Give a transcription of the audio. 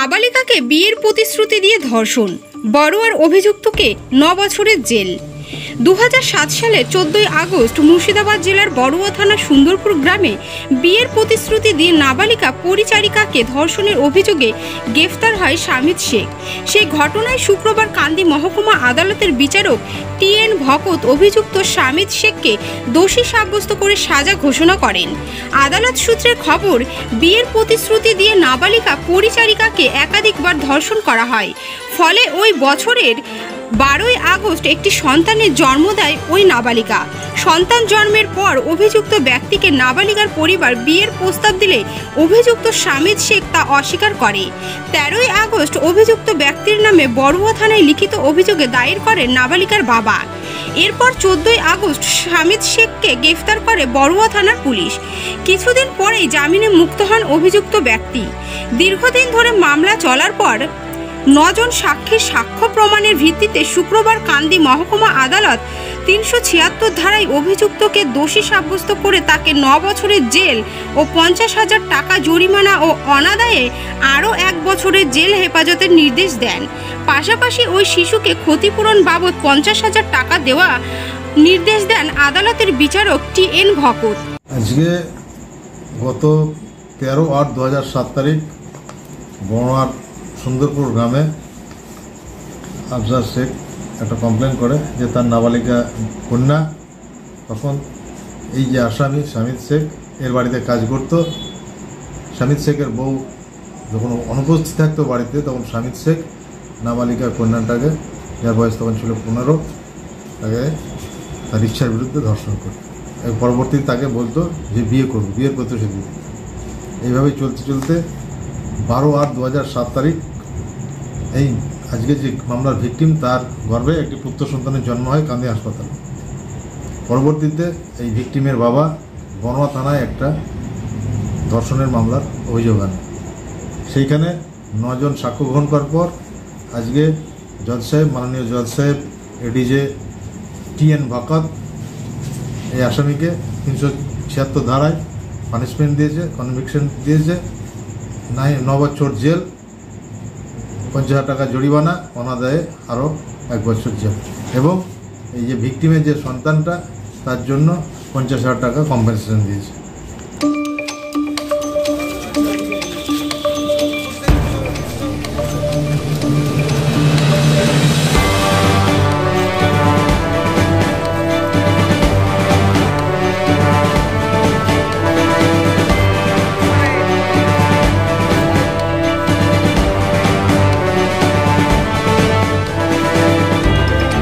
নাবালিকাকে বিয়ের প্রতিশ্রুতি দিয়ে ধর্ষণ, বড়ুয়ার অভিযুক্তকে 9 বছরের জেল। 2007 সালে 14 আগস্ট মুর্শিদাবাদ জেলার বড়ুয়া থানার সুন্দরপুর গ্রামে বিয়ের প্রতিশ্রুতি দিয়ে নাবালিকা পরিচারিকাকে ধর্ষণের অভিযোগে গ্রেফতার হয় শামিদ শেখ। সেই ঘটনায় শুক্রবার কান্দি মহকুমা আদালতের বিচারক TN ভকত অভিযুক্ত শামিদ শেখকে দোষী সাব্যস্ত করে সাজা ঘোষণা করেন। আদালত সূত্রের খবর, বিয়ের প্রতিশ্রুতি দিয়ে নাবালিকা পরিচারিকাকে একাধিকবার ধর্ষণ করা হয়। ফলে ওই বছরের 12 আগস্ট একটি সন্তানের জন্ম দেয় ওই নাবালিকা। সন্তান জন্মের পর অভিযুক্ত ব্যক্তিকে নাবালিকার পরিবার বিয়ের প্রস্তাব দিলে অভিযুক্ত শামিদ শেখ তা অস্বীকার করে। 13 আগস্ট অভিযুক্ত ব্যক্তির নামে বড়ুয়া থানায় লিখিত অভিযোগে দায়ের করেন নাবালিকার বাবা। এরপর 14 আগস্ট শামিদ শেখকে গ্রেফতার করে বড়ুয়া থানার পুলিশ। কিছুদিন পরেই জামিনে মুক্ত হন অভিযুক্ত ব্যক্তি। দীর্ঘদিন ধরে মামলা চলার পর 9 জন সাক্ষীর সাক্ষ্য প্রমাণের ভিত্তিতে শুক্রবার কান্দি মহকুমা আদালত 376 ধারায় অভিযুক্তকে দোষী সাব্যস্ত করে তাকে 9 বছরের জেল ও 50,000 টাকা জরিমানা ও অনাদায়ে আরও 1 বছরের জেল হেফাজতের নির্দেশ দেন। পাশাপাশি ওই শিশুকে ক্ষতিপূরণ বাবদ 50,000 টাকা দেওয়া নির্দেশ দেন আদালতের বিচারক TN ভকত। আজকে গত 13/8/2007 তারিখ বড়ুয়ার সুন্দরপুর গ্রামে আফজাল শেখ একটা কমপ্লেন করে যে তার নাবালিকা কন্যা, তখন এই যে আসামি শামিদ শেখ এর বাড়িতে কাজ করত। শামিদ শেখের বউ যখন অনুপস্থিত থাকতো বাড়িতে, তখন শামিদ শেখ নাবালিকা কন্যাটাকে, যার বয়স তখন ছিল 15, তাকে তার ইচ্ছার বিরুদ্ধে ধর্ষণ করে পরবর্তীতে তাকে বলতো যে বিয়ে করবো, বিয়ের প্রতিশ্রুতি। এইভাবেই চলতে চলতে 12/8/2007 তারিখ এই আজকে যে মামলার ভিকটিম, তার গর্ভে একটি পুত্র সন্তানের জন্ম হয় কান্দি হাসপাতালে। পরবর্তীতে এই ভিকটিমের বাবা বড়ুয়া থানায় একটা ধর্ষণের মামলার অভিযোগ আনে। সেইখানে 9 জন সাক্ষ্য গ্রহণ করার পর আজকে জজ সাহেব, মাননীয় জজ সাহেব ADJ TN ভকত এই আসামিকে 376 ধারায় পানিশমেন্ট দিয়েছে, কনভিকশন দিয়েছে, 9 বছর জেল, 50,000 টাকা জরিমানা, অনাদায়ে আরও 1 বছর জেল, এবং এই যে ভিকটিমের যে সন্তানটা তার জন্য 50,000 টাকা কম্পেনসেশন দিয়েছে।